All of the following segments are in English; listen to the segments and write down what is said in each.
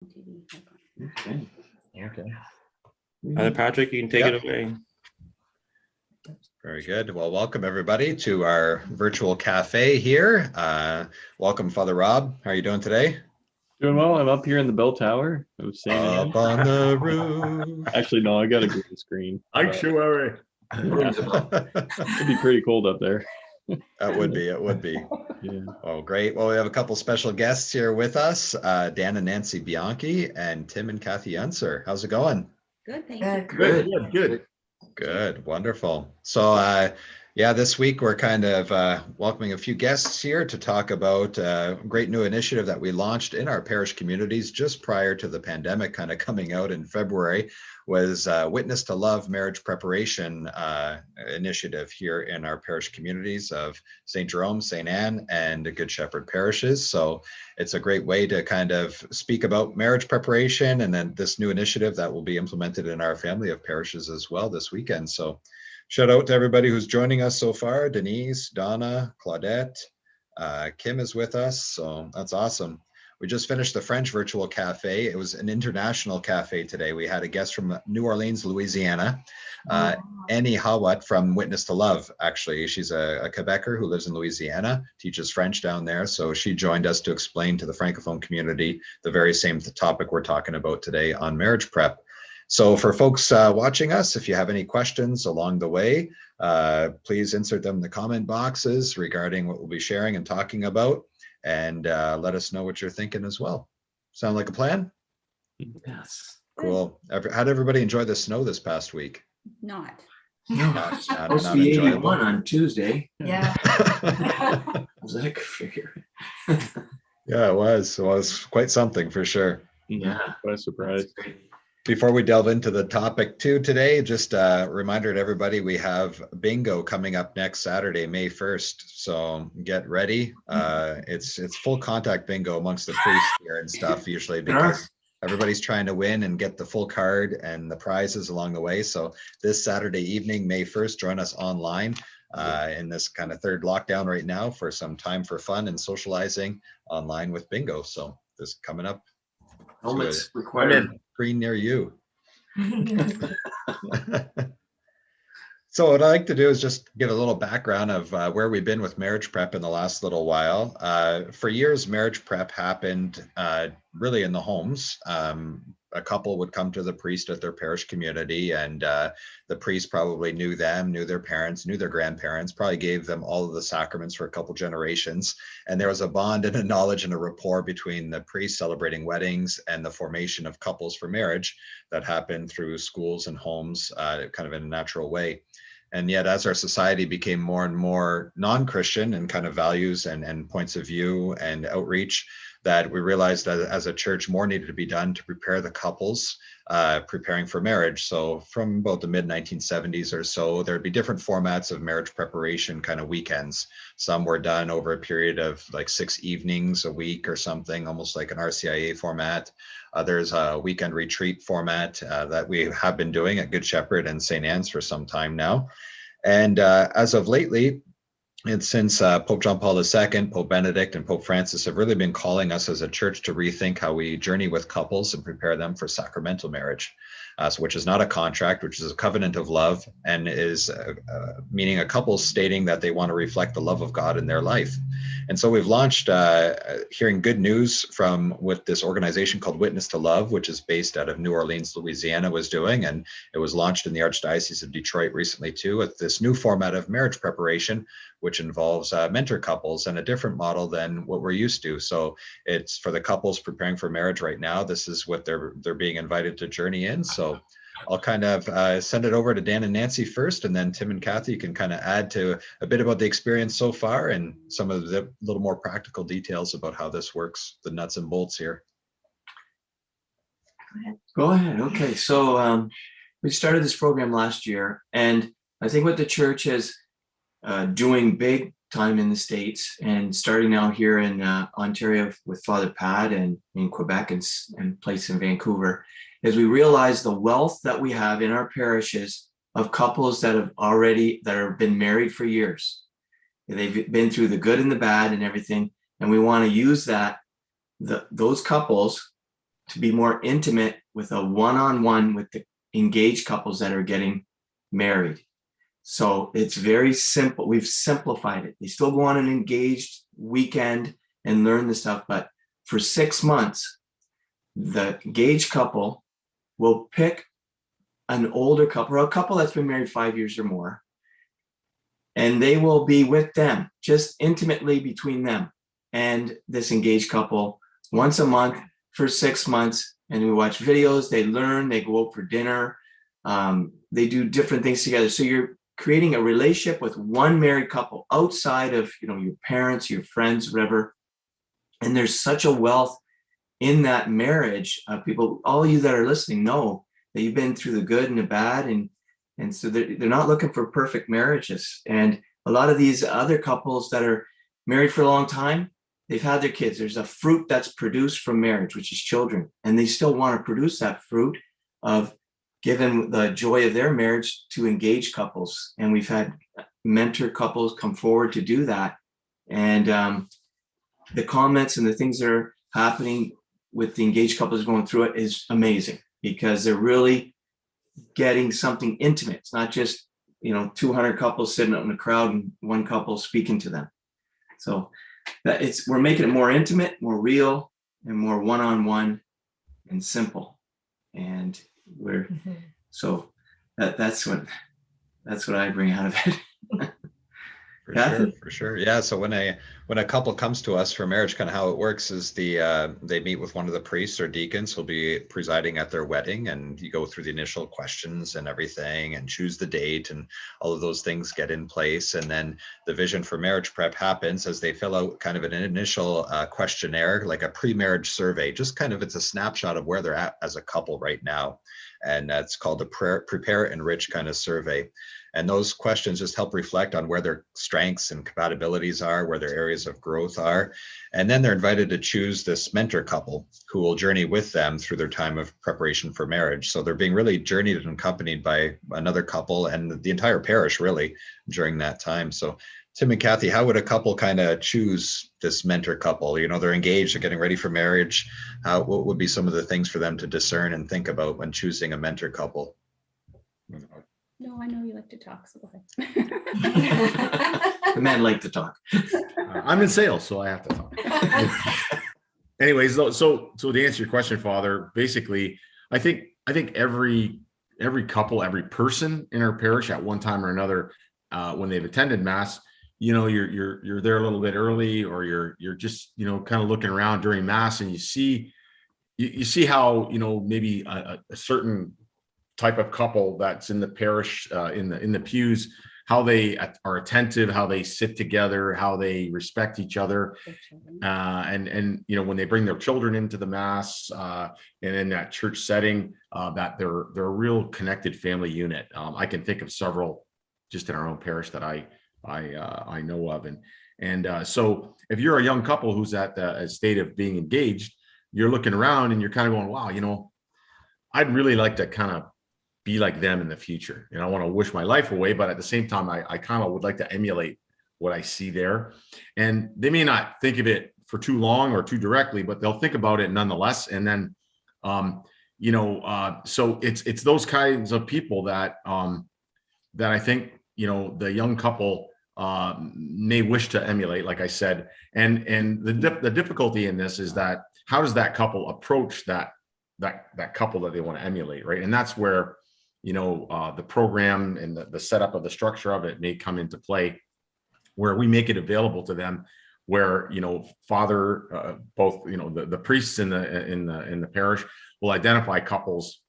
Okay. Okay. Patrick, you can take it away. Very good. Well, welcome everybody to our virtual cafe here. Welcome, Father Rob. How are you doing today? Doing well. I'm up here in the bell tower of St. Anne. Up on the roof. Actually, no, I got a green screen. Actuary. It'd be pretty cold up there. It would be. It would be. Yeah. Oh, great. Well, we have a couple special guests here with us, Dan and Nancy Bianchi and Tim and Kathy Unser. How's it going? Good, thank you. Good. Good, wonderful. So, yeah, this week we're kind of welcoming a few guests here to talk about a great new initiative that we launched in our parish communities just prior to the pandemic kind of coming out in February, was Witness to Love Marriage Preparation initiative here in our parish communities of St. Jerome, St. Anne, and the Good Shepherd parishes. So it's a great way to kind of speak about marriage preparation and then this new initiative that will be implemented in our family of parishes as well this weekend. So shout out to everybody who's joining us so far. Denise, Donna, Claudette, Kim is with us. So that's awesome. We just finished the French virtual cafe. It was an international cafe today. We had a guest from New Orleans, Louisiana, Annie Hawat from Witness to Love. Actually, she's a Quebecer who lives in Louisiana, teaches French down there. So she joined us to explain to the Francophone community the very same topic we're talking about today on marriage prep. So for folks watching us, if you have any questions along the way, please insert them in the comment boxes regarding what we'll be sharing and talking about, and let us know what you're thinking as well. Sound like a plan? Yes. Cool. How did everybody enjoy the snow this past week? Not. No, Supposed to be 81 on Tuesday. Yeah. Was that good figure? Yeah, it was quite something for sure. Yeah. What a surprise. That's great. Before we delve into the topic too today, just a reminder to everybody, we have bingo coming up next Saturday, May 1st. So get ready. It's full contact bingo amongst the priests here and stuff usually, because everybody's trying to win and get the full card and the prizes along the way. So this Saturday evening, May 1st, join us online in this kind of third lockdown right now for some time for fun and socializing online with bingo. So this is coming up. Helmets required. Screen near you. So what I like to do is just give a little background of where we've been with marriage prep in the last little while. For years, marriage prep happened really in the homes. A couple would come to the priest at their parish community, and the priest probably knew them, knew their parents, knew their grandparents, probably gave them all of the sacraments for a couple generations. And there was a bond and a knowledge and a rapport between the priest celebrating weddings and the formation of couples for marriage that happened through schools and homes, kind of in a natural way. And yet, as our society became more and more non-Christian and kind of values and points of view and outreach, that we realized that as a church, more needed to be done to prepare the couples preparing for marriage. So from about the mid-1970s or so, there'd be different formats of marriage preparation kind of weekends. Some were done over a period of like 6 evenings a week or something, almost like an RCIA format. There's a weekend retreat format that we have been doing at Good Shepherd and St. Anne's for some time now. And as of lately, and since Pope John Paul II, Pope Benedict, and Pope Francis have really been calling us as a church to rethink how we journey with couples and prepare them for sacramental marriage, which is not a contract, which is a covenant of love, and is meaning a couple stating that they want to reflect the love of God in their life. And so we've launched hearing good news from what this organization called Witness to Love, which is based out of New Orleans, Louisiana, was doing. And it was launched in the Archdiocese of Detroit recently too, with this new format of marriage preparation, which involves mentor couples and a different model than what we're used to. So it's for the couples preparing for marriage right now. This is what they're being invited to journey in. So I'll kind of send it over to Dan and Nancy first, and then Tim and Kathy can kind of add to a bit about the experience so far and some of the little more practical details about how this works, the nuts and bolts here. Go ahead. Okay. So we started this program last year, and I think what the church is doing big time in the States and starting now here in Ontario with Father Pat and in Quebec and place in Vancouver, is we realize the wealth that we have in our parishes of couples that have been married for years. They've been through the good and the bad and everything, and we want to use those couples to be more intimate with a one-on-one with the engaged couples that are getting married. So it's very simple. We've simplified it. They still go on an engaged weekend and learn the stuff, but for 6 months, the engaged couple will pick an older couple or a couple that's been married 5 years or more, and they will be with them, just intimately between them and this engaged couple once a month for 6 months. And we watch videos, they learn, they go out for dinner, they do different things together. So you're creating a relationship with one married couple outside of, you know, your parents, your friends, whatever. And there's such a wealth in that marriage. People, all you that are listening know that you've been through the good and the bad. And so they're not looking for perfect marriages. And a lot of these other couples that are married for a long time, they've had their kids. There's a fruit that's produced from marriage, which is children. And they still want to produce that fruit of giving the joy of their marriage to engaged couples. And we've had mentor couples come forward to do that. And the comments and the things that are happening with the engaged couples going through it is amazing, because they're really getting something intimate. It's not just, you know, 200 couples sitting out in the crowd and one couple speaking to them. So that we're making it more intimate, more real, and more one-on-one and simple. And so that's what I bring out of it. For sure. Yeah. So when a couple comes to us for marriage, kind of how it works is they meet with one of the priests or deacons who'll be presiding at their wedding, and you go through the initial questions and everything and choose the date, and all of those things get in place. And then the vision for marriage prep happens as they fill out kind of an initial questionnaire, like a pre-marriage survey, just kind of, it's a snapshot of where they're at as a couple right now. And that's called the Prepare, Enrich kind of survey. And those questions just help reflect on where their strengths and compatibilities are, where their areas of growth are. And then they're invited to choose this mentor couple who will journey with them through their time of preparation for marriage. So they're being really journeyed and accompanied by another couple and the entire parish really during that time. So Tim and Kathy, how would a couple kind of choose this mentor couple? You know, they're engaged, they're getting ready for marriage. What would be some of the things for them to discern and think about when choosing a mentor couple? No, I know you like to talk, so go ahead. The men like to talk. I'm in sales, so I have to talk. Anyways, so to answer your question, Father, basically, I think every couple, every person in our parish at one time or another, when they've attended Mass, you know, you're there a little bit early, or you're just, you know, kind of looking around during Mass, and you see how, you know, maybe a certain type of couple that's in the parish, in the pews, how they are attentive, how they sit together, how they respect each other, and you know, when they bring their children into the Mass, and in that church setting, that they're a real connected family unit. I can think of several just in our own parish that I know of, and so if you're a young couple who's at a state of being engaged, you're looking around and you're kind of going, wow, you know, I'd really like to kind of be like them in the future. And I want to wish my life away, but at the same time, I kind of would like to emulate what I see there. And they may not think of it for too long or too directly, but they'll think about it nonetheless. And then, you know, so it's those kinds of people that I think, you know, the young couple may wish to emulate, like I said. And the difficulty in this is that how does that couple approach that couple that they want to emulate, right? And that's where, you know, the program and the setup of the structure of it may come into play, where we make it available to them, where, you know, Father, both, you know, the priests in the parish will identify couples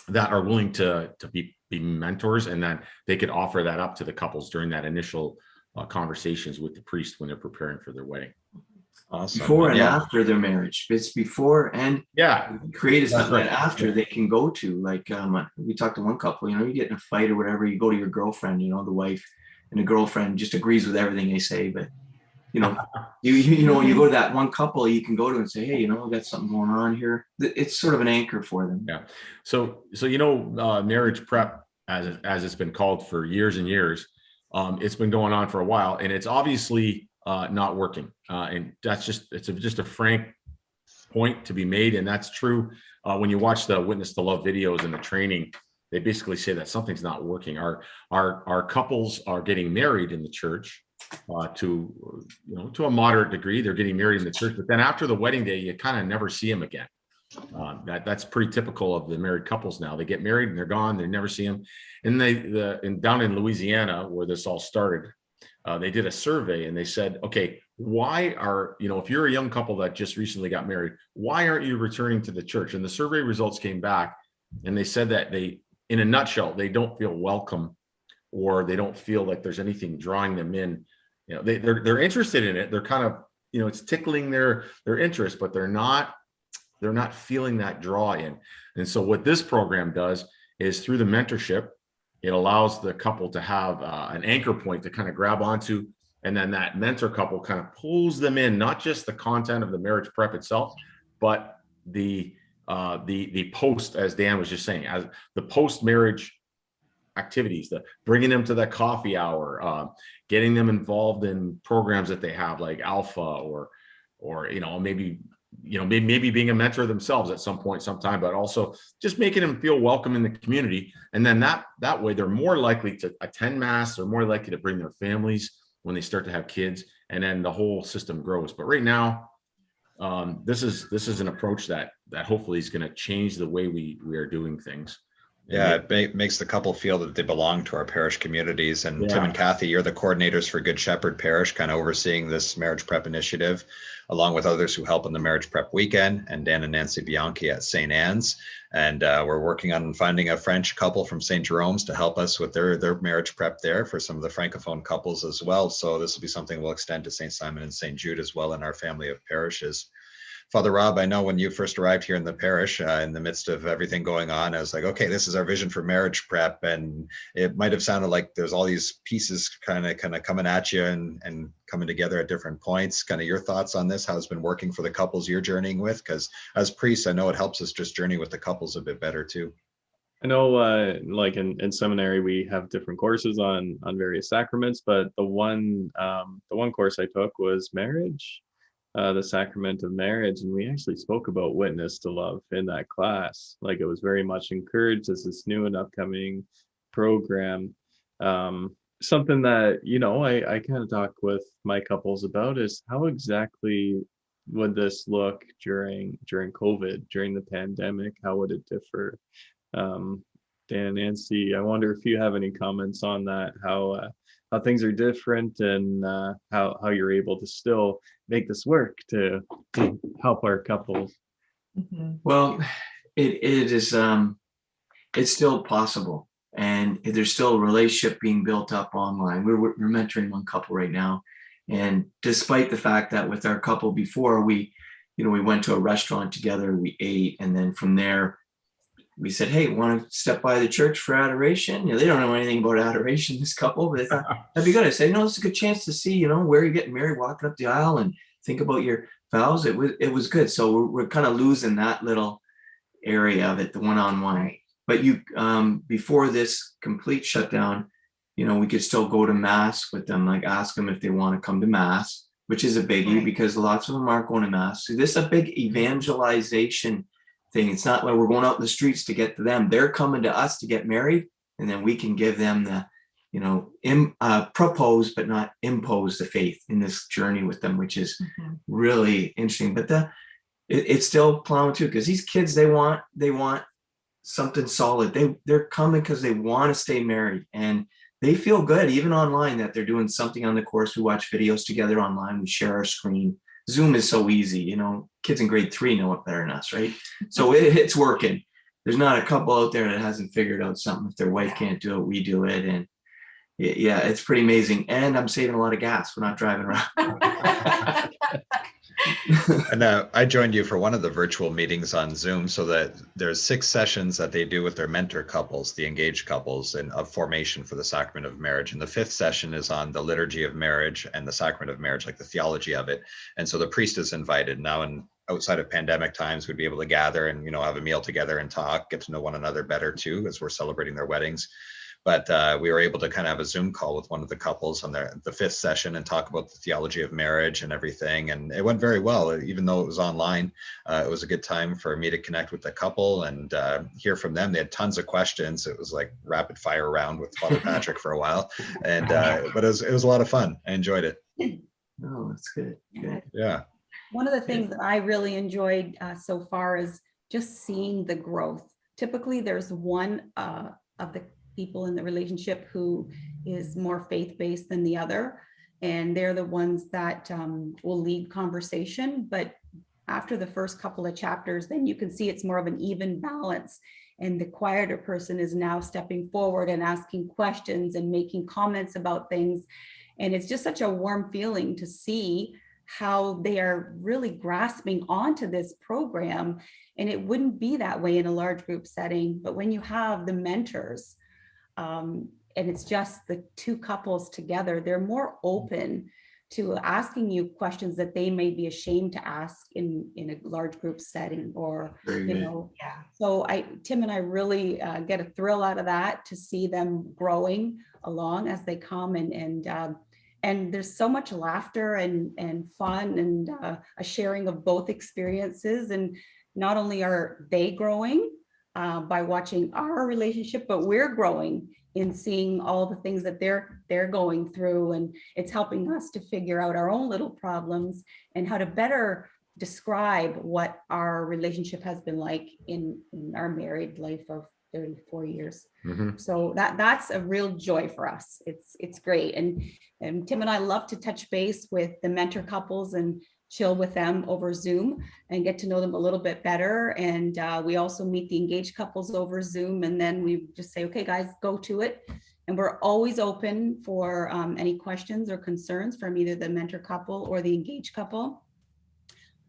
that are willing to be mentors, and then they could offer that up to the couples during that initial conversations with the priest when they're preparing for their wedding. Awesome. Before and after their marriage. It's before and created something that after they can go to. Like we talked to one couple, you know, you get in a fight or whatever, you go to your girlfriend, you know, the wife, and the girlfriend just agrees with everything they say. But you know, you know, when you go to that one couple, you can go to and say, hey, you know, I've got something going on here. It's sort of an anchor for them. Yeah. So you know, marriage prep, as it's been called for years and years, it's been going on for a while, and it's obviously not working, and that's just a frank point to be made, and that's true. When you watch the Witness to Love videos and the training, they basically say that something's not working. Our couples are getting married in the church to a moderate degree. They're getting married in the church, but then after the wedding day, you kind of never see them again. That's pretty typical of the married couples now. They get married and they're gone. They never see them. And down in Louisiana, where this all started, they did a survey and they said, okay, why if you're a young couple that just recently got married, why aren't you returning to the church? And the survey results came back and they said that in a nutshell, they don't feel welcome, or they don't feel like there's anything drawing them in. They're interested in it. They're kind of, it's tickling their interest, but they're not feeling that draw in. And so what this program does is, through the mentorship, it allows the couple to have an anchor point to kind of grab onto, and then that mentor couple kind of pulls them in, not just the content of the marriage prep itself, but the post, as Dan was just saying, as the post-marriage activities, the bringing them to that coffee hour, getting them involved in programs that they have like Alpha, or maybe being a mentor themselves at some point, sometime, but also just making them feel welcome in the community. And then that way they're more likely to attend mass. They're more likely to bring their families when they start to have kids, and then the whole system grows. But right now, this is an approach that hopefully is going to change the way we are doing things. Yeah, it makes the couple feel that they belong to our parish communities. And Yeah. Tim and Kathy, you're the coordinators for Good Shepherd Parish, kind of overseeing this marriage prep initiative, along with others who help on the marriage prep weekend, and Dan and Nancy Bianchi at St. Anne's. And we're working on finding a French couple from St. Jerome's to help us with their marriage prep there for some of the Francophone couples as well. So this will be something we'll extend to St. Simon and St. Jude as well in our family of parishes. Father Rob, I know when you first arrived here in the parish, in the midst of everything going on, I was like, okay, this is our vision for marriage prep. And it might have sounded like there's all these pieces kind of coming at you and coming together at different points. Kind of your thoughts on this, how it's been working for the couples you're journeying with? Because as priests, I know it helps us just journey with the couples a bit better too. I know, like in seminary, we have different courses on various sacraments, but the one course I took was marriage. The sacrament of marriage, and we actually spoke about Witness to Love in that class. Like, it was very much encouraged as this new and upcoming program. Something that I kind of talk with my couples about is how exactly would this look during COVID, during the pandemic? How would it differ? Dan, Nancy, I wonder if you have any comments on that, how things are different, and how you're able to still make this work to help our couples. Well, it is it's still possible, and there's still a relationship being built up online. We're mentoring one couple right now, and despite the fact that with our couple before, we went to a restaurant together, we ate, and then from there we said, hey, want to step by the church for adoration? They don't know anything about adoration, this couple, but they thought that'd be good. I said, it's a good chance to see, where you're getting married, walking up the aisle, and think about your vows. It was good. So we're kind of losing that little area of it, the one-on-one. But before this complete shutdown, we could still go to mass with them, like ask them if they want to come to mass, which is a biggie, right, because lots of them aren't going to mass. So this is a big evangelization thing. It's not like we're going out in the streets to get to them. They're coming to us to get married, and then we can give them the, propose but not impose the faith in this journey with them, which is really interesting. But it's still plowing too, because these kids, they want something solid. They're coming because they want to stay married, and they feel good even online that they're doing something on the course. We watch videos together online. We share our screen. Zoom is so easy, kids in grade 3 know it better than us, right? So it's working. There's not a couple out there that hasn't figured out something. If their wife can't do it, we do it. And yeah, it's pretty amazing. And I'm saving a lot of gas. We're not driving around. And I joined you for one of the virtual meetings on Zoom, so that there's 6 sessions that they do with their mentor couples, the engaged couples, and of formation for the sacrament of marriage. And the 5th session is on the liturgy of marriage and the sacrament of marriage, like the theology of it. And so the priest is invited now, and outside of pandemic times, we'd be able to gather and have a meal together and talk, get to know one another better too, as we're celebrating their weddings. but we were able to kind of have a Zoom call with one of the couples on the fifth session and talk about the theology of marriage and everything. And it went very well, even though it was online. It was a good time for me to connect with the couple and hear from them. They had tons of questions. It was like rapid fire round with Father Patrick for a while, and but it was a lot of fun. I enjoyed it. Oh, that's good. Good. Yeah. One of the things that I really enjoyed so far is just seeing the growth. Typically, there's one of the people in the relationship who is more faith-based than the other, and they're the ones that will lead conversation. But after the first couple of chapters, then you can see it's more of an even balance. And the quieter person is now stepping forward and asking questions and making comments about things. And it's just such a warm feeling to see how they are really grasping onto this program. And it wouldn't be that way in a large group setting, but when you have the mentors, and it's just the two couples together, they're more open to asking you questions that they may be ashamed to ask in a large group setting, or, you know. Yeah. So Tim and I really get a thrill out of that, to see them growing along as they come, and there's so much laughter and fun and a sharing of both experiences. And not only are they growing by watching our relationship, but we're growing in seeing all the things that they're going through. And it's helping us to figure out our own little problems and how to better describe what our relationship has been like in our married life of 34 years. Mm-hmm. So that's a real joy for us. It's great. And Tim and I love to touch base with the mentor couples and chill with them over Zoom and get to know them a little bit better. And we also meet the engaged couples over Zoom, and then we just say, okay, guys, go to it. And we're always open for any questions or concerns from either the mentor couple or the engaged couple.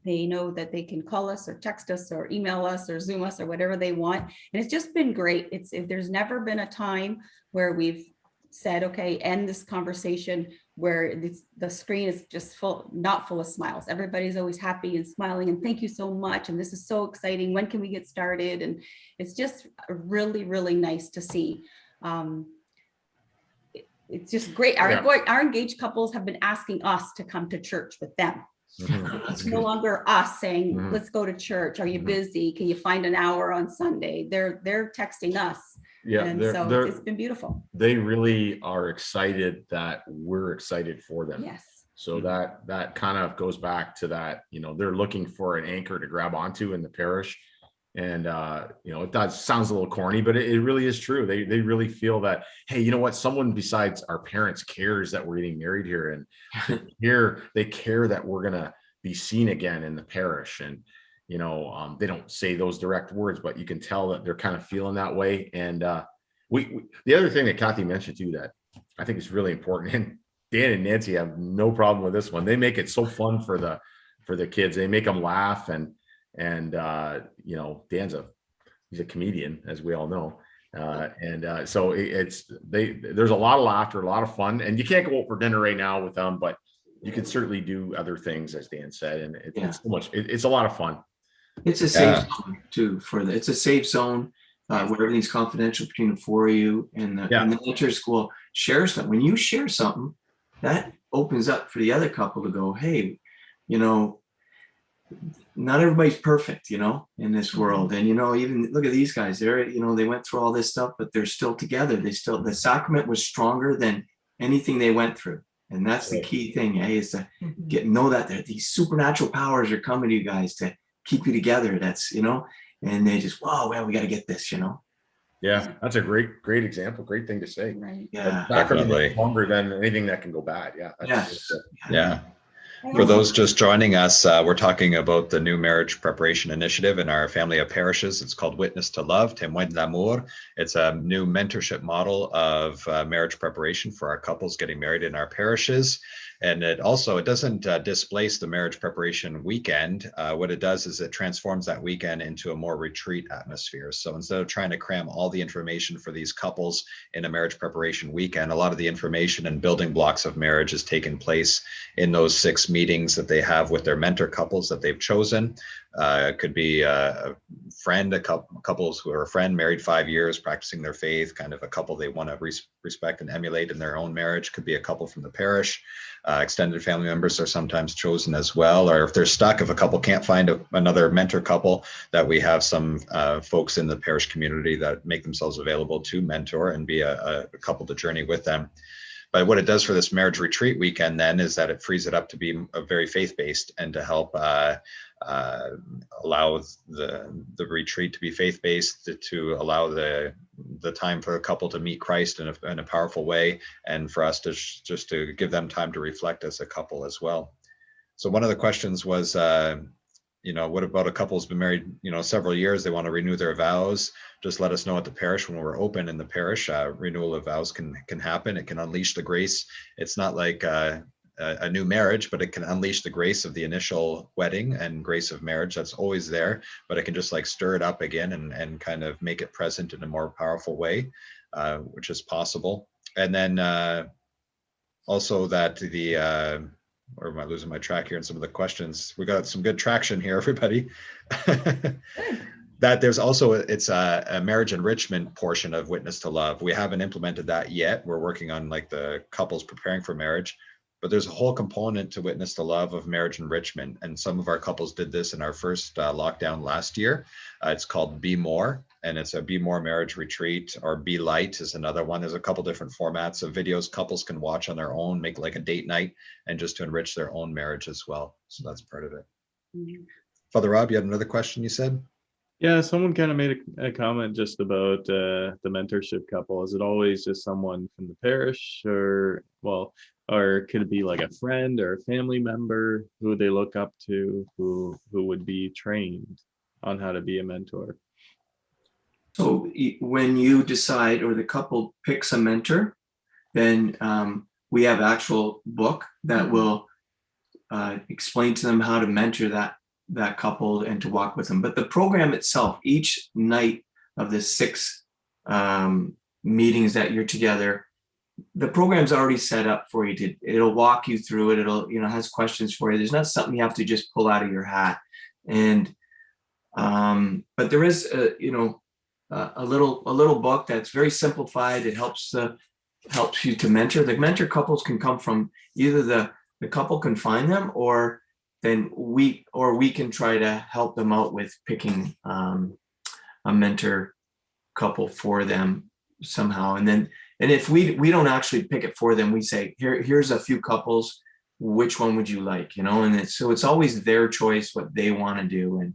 They know that they can call us or text us or email us or Zoom us or whatever they want. And it's just been great. There's never been a time where we've said, okay, end this conversation where the screen is just not full of smiles. Everybody's always happy and smiling and thank you so much. And this is so exciting. When can we get started? And it's just really, really nice to see. It's just great. Our engaged couples have been asking us to come to church with them. Mm-hmm. It's no longer us saying, mm-hmm. let's go to church. Are you busy? Can you find an hour on Sunday? They're texting us. Yeah, and so it's been beautiful. They really are excited that we're excited for them. Yes. So that kind of goes back to that, they're looking for an anchor to grab onto in the parish. And, it does sounds a little corny, but it really is true. They really feel that, hey, you know what? Someone besides our parents cares that we're getting married here. And here they care that we're going to be seen again in the parish. And, they don't say those direct words, but you can tell that they're kind of feeling that way. And we the other thing that Kathy mentioned too, that I think is really important, and Dan and Nancy have no problem with this one. They make it so fun for the kids. They make them laugh, and Dan's he's a comedian, as we all know. So there's a lot of laughter, a lot of fun, and you can't go out for dinner right now with them, but you can certainly do other things, as Dan said. And it's so much, it's a lot of fun. It's a safe zone too it's a safe zone where everything's confidential between the four of you, and the mentors will share something. When you share something, that opens up for the other couple to go, hey, not everybody's perfect, in this world. And, even look at these guys, they went through all this stuff, but they're still together. The sacrament was stronger than anything they went through. And that's the key thing, is to know that these supernatural powers are coming to you guys to keep you together. That's, and they just, wow, well, we got to get this, Yeah, that's a great example. Great thing to say. Right. Yeah, definitely. Longer than anything that can go bad. Yeah. Yeah. For those just joining us, we're talking about the new marriage preparation initiative in our family of parishes. It's called Witness to Love, Temuen d'Amour. It's a new mentorship model of marriage preparation for our couples getting married in our parishes. And it doesn't displace the marriage preparation weekend. What it does is it transforms that weekend into a more retreat atmosphere. So instead of trying to cram all the information for these couples in a marriage preparation weekend, a lot of the information and building blocks of marriage is taking place in those 6 meetings that they have with their mentor couples that they've chosen. Could be a friend, couples who are a friend, married 5 years, practicing their faith, kind of a couple they want to respect and emulate in their own marriage. Could be a couple from the parish. Extended family members are sometimes chosen as well. Or if they're stuck, if a couple can't find another mentor couple, that we have some folks in the parish community that make themselves available to mentor and be a couple to journey with them. But what it does for this marriage retreat weekend then is that it frees it up to be a very faith-based and to help allow the retreat to be faith-based, to allow the time for a couple to meet Christ in a powerful way, and for us to just to give them time to reflect as a couple as well. So one of the questions was, what about a couple who's been married, several years, they want to renew their vows? Just let us know at the parish when we're open in the parish. Renewal of vows can happen. It can unleash the grace. It's not like a new marriage, but it can unleash the grace of the initial wedding and grace of marriage that's always there, but it can just like stir it up again and kind of make it present in a more powerful way, which is possible. And then also that or am I losing my track here in some of the questions? We got some good traction here, everybody. That there's also, it's a marriage enrichment portion of Witness to Love. We haven't implemented that yet. We're working on like the couples preparing for marriage, but there's a whole component to Witness to Love of marriage enrichment. And some of our couples did this in our first lockdown last year. It's called Be More, and it's a Be More marriage retreat, or Be Light is another one. There's a couple different formats of videos couples can watch on their own, make like a date night, and just to enrich their own marriage as well. So that's part of it. Mm-hmm. Father Rob, you had another question you said? Yeah, someone kind of made a comment just about the mentorship couple. Is it always just someone from the parish, or could it be like a friend or a family member who they look up to, who would be trained on how to be a mentor? So when you decide, or the couple picks a mentor, then we have actual book that will explain to them how to mentor that couple and to walk with them. But the program itself, each night of the 6 meetings that you're together, the program's already set up for you. It'll walk you through it. It'll, has questions for you. There's not something you have to just pull out of your hat. And but there is a little book that's very simplified. It helps you to mentor. The mentor couples can come from either the couple can find them, or then we can try to help them out with picking a mentor couple for them somehow. And if we don't actually pick it for them, we say, here's a few couples, which one would you like? And so it's always their choice what they want to do. And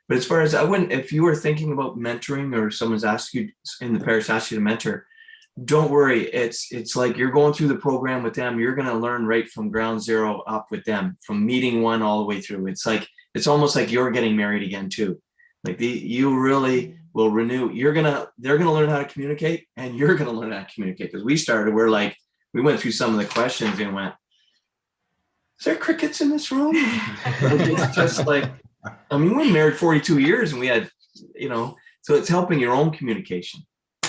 but as far as if you were thinking about mentoring, or someone's asked you in the parish, asked you to mentor, don't worry. It's like you're going through the program with them. You're going to learn right from ground zero up with them, from meeting one all the way through. It's almost like you're getting married again too. Like you really will renew. They're going to learn how to communicate, and you're going to learn how to communicate. Because we went through some of the questions and went, is there crickets in this room? It's just like, we were married 42 years and we had, so it's helping your own communication.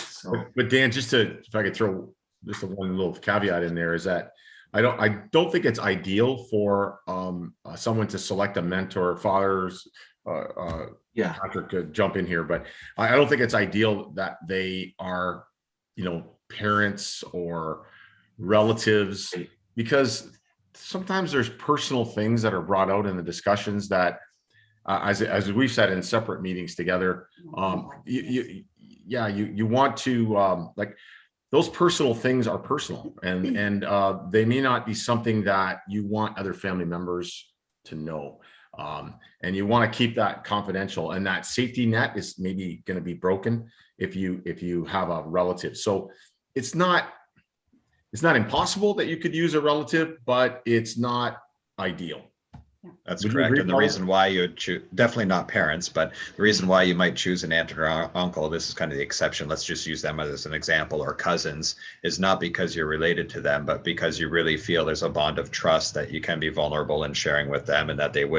So. But Dan, if I could throw just one little caveat in there, is that I don't think it's ideal for someone to select a mentor. Fathers, Patrick could jump in here, but I don't think it's ideal that they are, parents or relatives, because sometimes there's personal things that are brought out in the discussions that, as we've said in separate meetings together, you want to like, those personal things are personal, and they may not be something that you want other family members to know, and you want to keep that confidential. And that safety net is maybe going to be broken if you have a relative. So it's not impossible that you could use a relative, but it's not ideal. That's correct. And the reason why you would choose, definitely not parents, but the reason why you might choose an aunt or uncle, this is kind of the exception, let's just use them as an example, or cousins, is not because you're related to them, but because you really feel there's a bond of trust that you can be vulnerable in sharing with them, and that you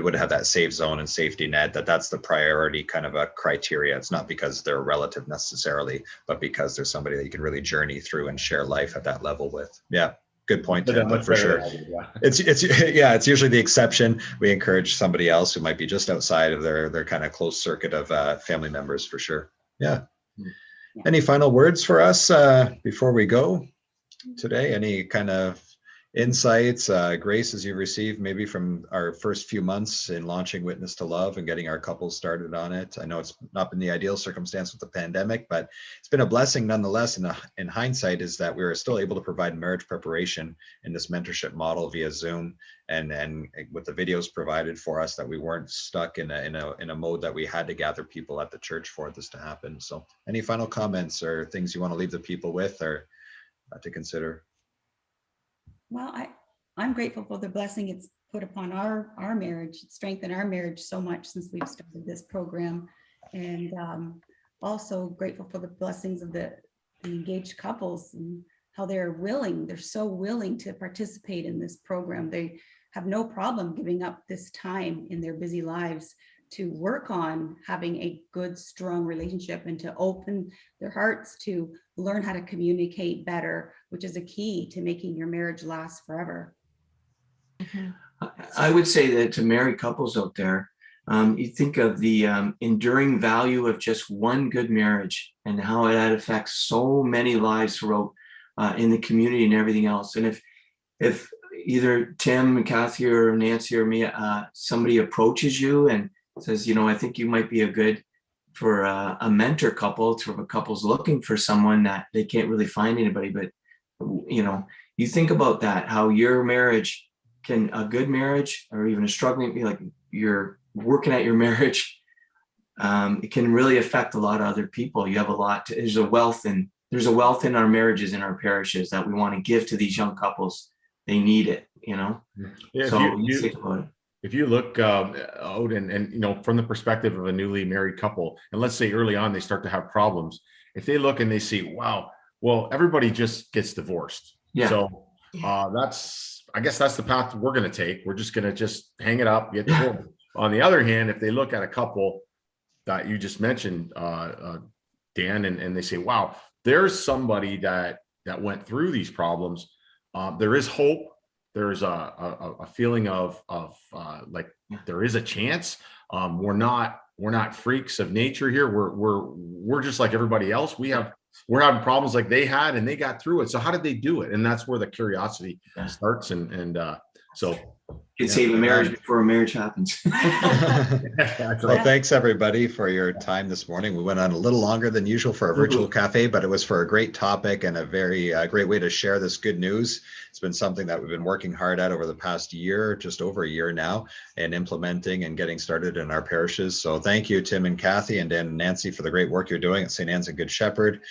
would have that safe zone and safety net, that's the priority kind of a criteria. It's not because they're a relative necessarily, but because there's somebody that you can really journey through and share life at that level with. Yeah, good point, But Tim, but much for better sure. than I did, yeah. It's yeah, it's usually the exception. We encourage somebody else who might be just outside of their kind of close circuit of family members for sure. Yeah. Yeah. Any final words for us before we go today? Any kind of insights, graces you've received maybe from our first few months in launching Witness to Love and getting our couples started on it? I know it's not been the ideal circumstance with the pandemic, but it's been a blessing nonetheless. In hindsight, is that we were still able to provide marriage preparation in this mentorship model via Zoom, and with the videos provided for us, that we weren't stuck in a mode that we had to gather people at the church for this to happen. So, any final comments or things you want to leave the people with or to consider? Well, I'm grateful for the blessing it's put upon our marriage. It's strengthened our marriage so much since we've started this program. And also grateful for the blessings of the engaged couples and how they're so willing to participate in this program. They have no problem giving up this time in their busy lives to work on having a good, strong relationship and to open their hearts to learn how to communicate better, which is a key to making your marriage last forever. I would say that to married couples out there, you think of the enduring value of just one good marriage and how that affects so many lives throughout in the community and everything else. And if either Tim and Kathy or Nancy or me, somebody approaches you and says, I think you might be a good for a mentor couple, to a couple's looking for someone that they can't really find anybody. But, you think about that, how your marriage a good marriage or even a struggling, like you're working at your marriage, it can really affect a lot of other people. You have there's a wealth in our marriages, in our parishes, that we want to give to these young couples. They need it, Yeah, so you think about it. If you look out and from the perspective of a newly married couple, and let's say early on they start to have problems, if they look and they see, wow, well, everybody just gets divorced. Yeah. So I guess that's the path we're going to take. We're just going to hang it up, get divorced. On the other hand, if they look at a couple that you just mentioned, Dan, and they say, wow, there's somebody that went through these problems. There is hope. There's a feeling of like there is a chance. We're not freaks of nature here. We're just like everybody else. We're having problems like they had, and they got through it. So how did they do it? And that's where the curiosity starts. And so It's save a marriage before a marriage happens. Well, thanks everybody for your time this morning. We went on a little longer than usual for our virtual cafe, but it was for a great topic and a very great way to share this good news. It's been something that we've been working hard at over the past year, just over a year now, and implementing and getting started in our parishes. So thank you, Tim and Kathy, and Dan and Nancy, for the great work you're doing at St. Anne's and Good Shepherd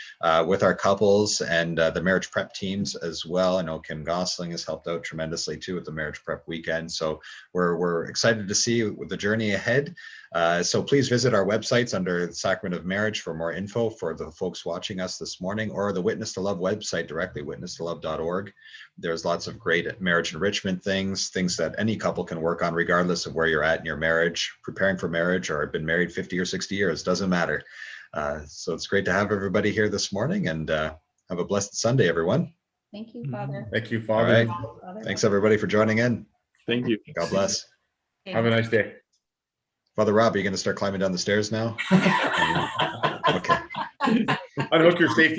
with our couples and the marriage prep teams as well. I know Kim Gosling has helped out tremendously too with the marriage prep weekend. So we're excited to see the journey ahead. So please visit our websites under the Sacrament of Marriage for more info for the folks watching us this morning, or the Witness to Love website directly, witnesstolove.org. There's lots of great marriage enrichment things that any couple can work on regardless of where you're at in your marriage, preparing for marriage, or been married 50 or 60 years, doesn't matter. So it's great to have everybody here this morning, and have a blessed Sunday, everyone. Thank you, Father. thank you, Father. All right. Father. Thanks everybody for joining in. Thank you. God bless. Have a nice day. Father Rob, are you going to start climbing down the stairs now? Okay. Unhook your safety